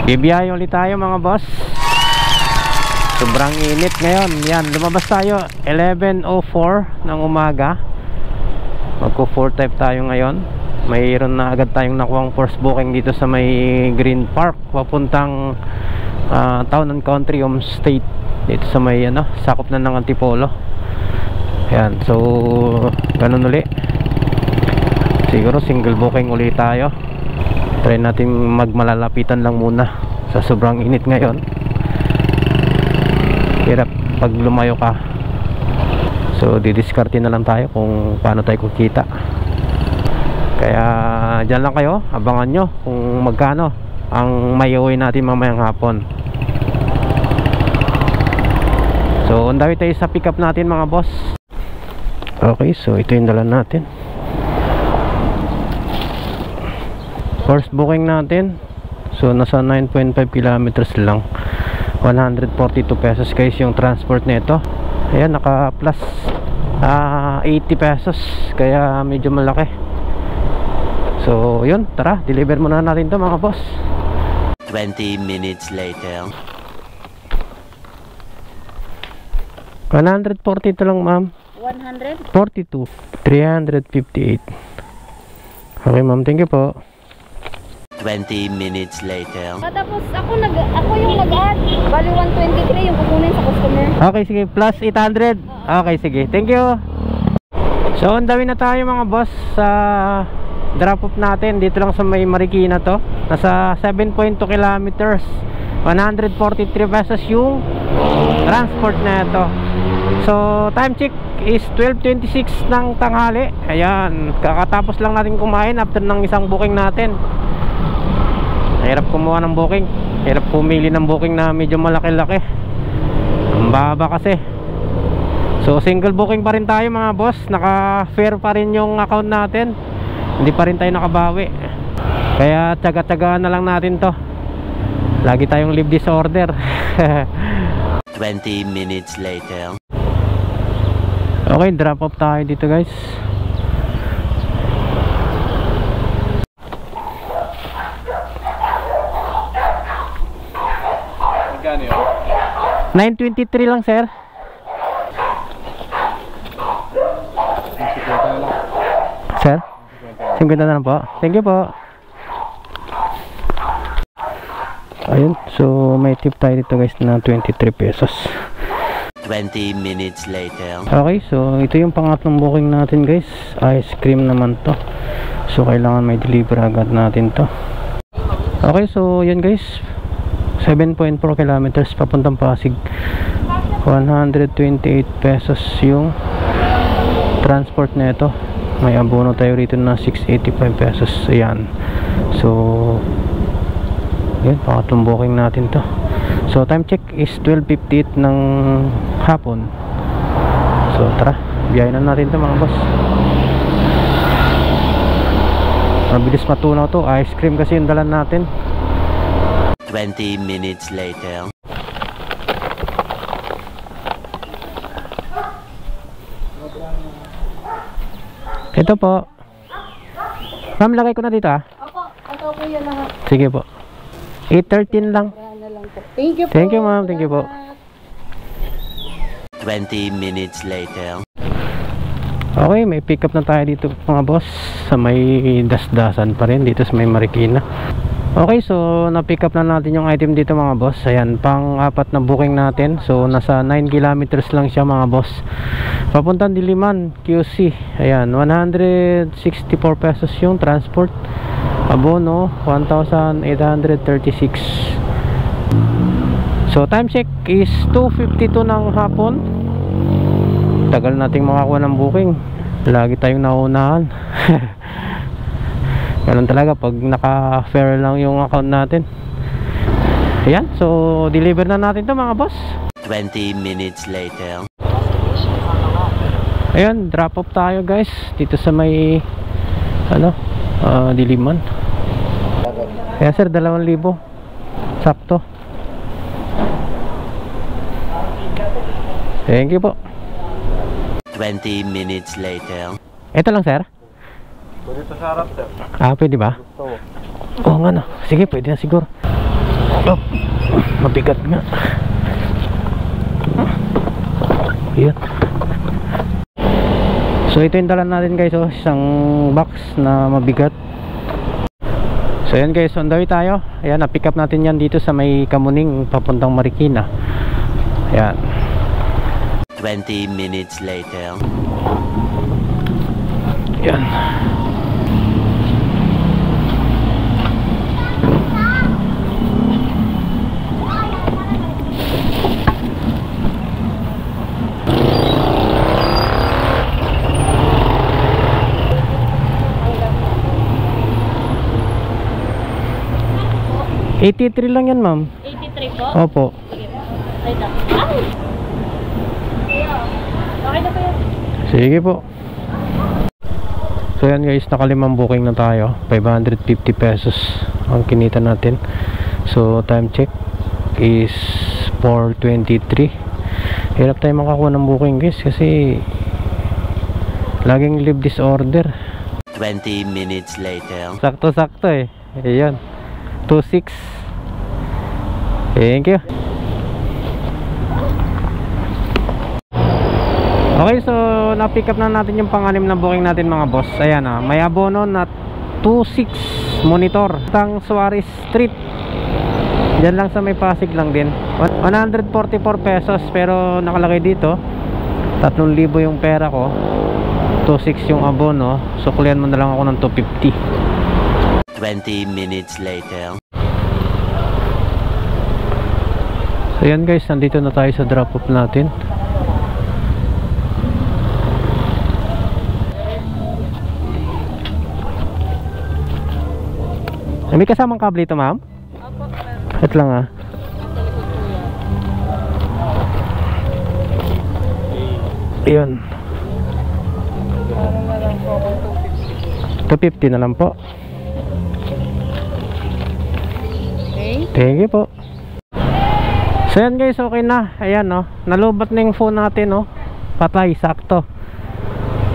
Bibiyahe ulit tayo mga boss. Sobrang init ngayon. Yan, lumabas tayo 11:04 ng umaga. Magko 4 type tayo ngayon. Mayroon na agad tayong nakuhang first booking dito sa may Green Park papuntang Town and Country Home State dito sa may sakop na ng Antipolo. Yan, so ganun uli. Siguro single booking ulit tayo. Try natin magmalalapitan lang muna sa sobrang init ngayon. Hirap pag lumayo ka. So didiskarte na lang tayo kung paano tayo kukita. Kaya dyan lang kayo, abangan nyo kung magkano ang maiuwi natin mamayang hapon. So on the way tayo sa pick up natin mga boss. Okay, so ito yung dala natin. First booking natin. So nasa 9.5 kilometers lang. 142 pesos guys yung transport nito. Ayan, naka plus 80 pesos. Kaya medyo malaki. So yun, tara, deliver muna natin to mga boss. 20 minutes later. 140 to lang ma'am. 142. 358. Okay ma'am, thank you po. 20 minutes later. Tapos ako yung nag-add. Bali 123 yung kukunin sa customer. Okay, sige, plus 800. Okay, sige, thank you. So on the way na tayo mga boss sa drop off natin dito lang sa may Marikina to. Nasa 7.2 kilometers. 143 pesos yung transport na ito. So time check is 12:26 ng tanghali. Ayan, kakatapos lang natin kumain after ng isang booking natin. Hirap kumuha ng booking. Hirap pumili ng booking na medyo malaki-laki. Ang baba kasi. So single booking pa rin tayo mga boss. Naka-fair pa rin yung account natin. Hindi pa rin tayo nakabawi. Kaya tsaga-tsagaan na lang natin to. Lagi tayong leave disorder. 20 minutes later. Okay, drop off tayo dito guys. Magkano yun? 923 lang sir. Sir? 50 na lang po. Thank you po. Ayun, so may tip tayo dito guys na 23 pesos. 20 minutes later. Okay, so ito yung pangatlong booking natin guys. Ice cream naman to. So kailangan may deliver agad natin to. Okay, so yun guys, 7.4 kilometers papuntang Pasig. 128 pesos yung transport na ito. May abono tayo rito na 685 pesos. Ayan. So yan, pangatlong booking natin to. So time check is 12:58 ng hapon. So tara, biyahe na natin to mga boss. Mabilis matunaw to. Ice cream kasi yung dalan natin. 20 minutes later. Ito po. Ma'am, lagay ko na dito ah. Opo, ito po yan lahat. Sige po. 813 lang. Thank you po. Thank you ma'am, thank you po. 20 minutes later. Okay, may pick up na tayo dito mga boss. Sa may dasdasan pa rin dito sa may Marikina. Okay, so na-pick up na natin yung item dito mga boss. Ayan, pang-apat na booking natin. So nasa 9 kilometers lang siya mga boss. Papuntang Diliman, QC. Ayan, 164 pesos yung transport. Abono, 1,836. So time check is 2:52 ng hapon. Tagal nating makakuha ng booking. Lagi tayong nauunahan. Ganun talaga pag naka-fair lang yung account natin. Ayan, so deliver na natin to mga boss. 20 minutes later. Ayan, drop off tayo guys dito sa may Diliman. Ayan sir, 2,000 sakto. Thank you po. 20 minutes later. Ito lang sir. Pwede sa harap, sir. Ah, pwede ba? Oo nga no. Sige, pwede na siguro. Oh, mabigat nga. Ayan. So ito yung dala natin guys, oh, isang box na mabigat. So ayan guys, on the way tayo. Ayan, na-pick up natin yan dito sa may Kamuning papuntang Marikina. Ayan. 20 minutes later. Ayan. $83 lang yan, ma'am. 83 po? Opo. Sige po. Wait lang. Ay! Okay na po yan. Sige po. So yan guys, nakalimang booking na tayo. 550 pesos ang kinita natin. So time check is 4:23. Hirap tayo makakuha ng booking guys kasi laging leave disorder. 20 minutes later. Sakto-sakto eh. Ayan. 26. Thank you. Okay, so na-pick up na natin yung pang-anim na booking natin mga boss. Ayan ah, may abono na 26 monitor tang Suarez Street. Diyan lang sa may Pasig lang din. 144 pesos pero nakalagay dito 3,000 yung pera ko. 26 yung abono. Suklian mo na lang ako ng 250. 20 minutes later. So yan guys, nandito na tayo sa drop off natin. May kasamang kable ito, ma'am? Opo, Ito lang ah. Ayun. 250 na lang po. Okay. Thank you po. So yan guys, okay na. Ayan no, nalubat na yung phone natin no. Patay, sakto.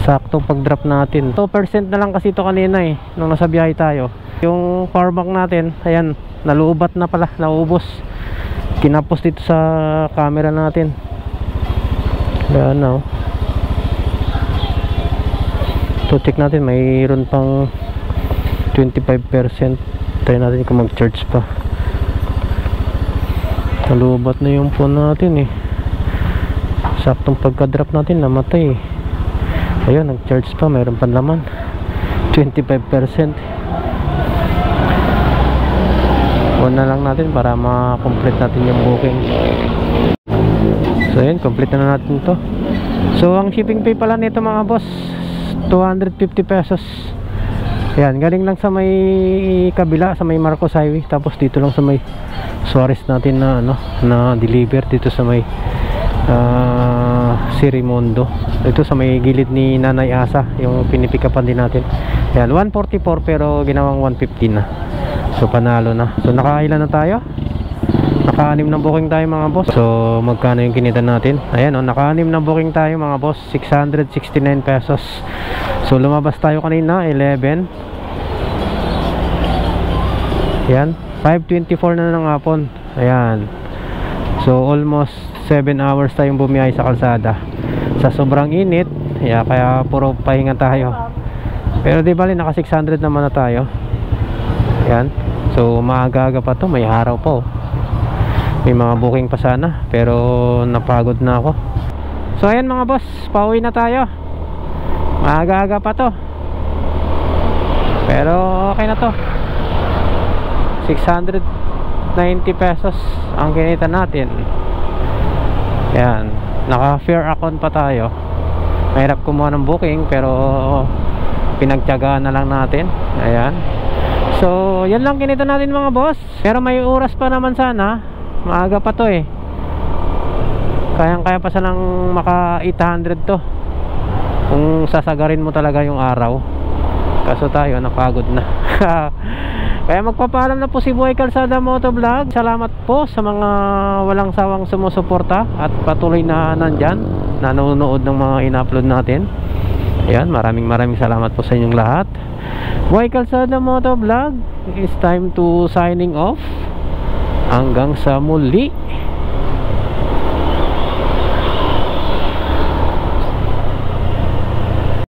Sakto pag drop natin. 2% na lang kasi ito kanina eh, nung nasa biyahe tayo. Yung power bank natin, ayan, nalubat na pala, naubos. Kinapos dito sa camera natin. Ayan no. So check natin, mayroon pang 25%. Try natin kung mag-charge pa. Nalubat na yung phone natin eh. Saktong pagka-drop natin namatay eh. Ayun, nag-charge pa, mayroon pa laman 25%. Una lang natin para ma-complete natin yung booking. So ayun, complete na natin to. So ang shipping fee pala nito mga boss 250 pesos. Ayan, galing lang sa may kabila, sa may Marcos Highway. Tapos dito lang sa may Suarez natin na ano, na deliver dito sa may Sirimondo. Ito sa may gilid ni Nanay Asa, yung pinipikapan din natin. Ayan, 144 pero ginawang 150 na. So panalo na. So nakailan na tayo? Naka-anim na booking tayo mga boss. So magkano yung kinita natin? Ayan o, naka-anim na booking tayo mga boss, 669 pesos. So lumabas tayo kanina 11. Ayan, 5:24 na ng hapon. Ayan. So almost 7 hours tayong bumiyahe sa kalsada. Sa sobrang init, kaya puro pahinga tayo. Pero di bali naka 600 naman na tayo. Ayan. So maaga-aga pa to, may araw pa oh. May mga booking pa sana, pero napagod na ako. So ayan mga boss, pauwi na tayo. Maaga-aga pa to, pero okay na to. 690 pesos ang kinita natin. Ayan, naka fair account pa tayo. Mahirap kumuha ng booking pero pinagtiyagaan na lang natin. Ayan. So yan lang kinita natin mga boss. Pero may oras pa naman sana. Maaga pa to eh. Kayang-kaya pa sanang maka 800 to kung sasagarin mo talaga yung araw. Kaso tayo napagod na. Kaya magpapaalam na po si Buhay Kalsada Motovlog. Salamat po sa mga walang sawang sumusuporta at patuloy na nandyan, nanonood ng mga ina-upload natin. Ayan, maraming salamat po sa inyong lahat. Buhay Kalsada Motovlog, it's time to signing off. Hanggang sa muli.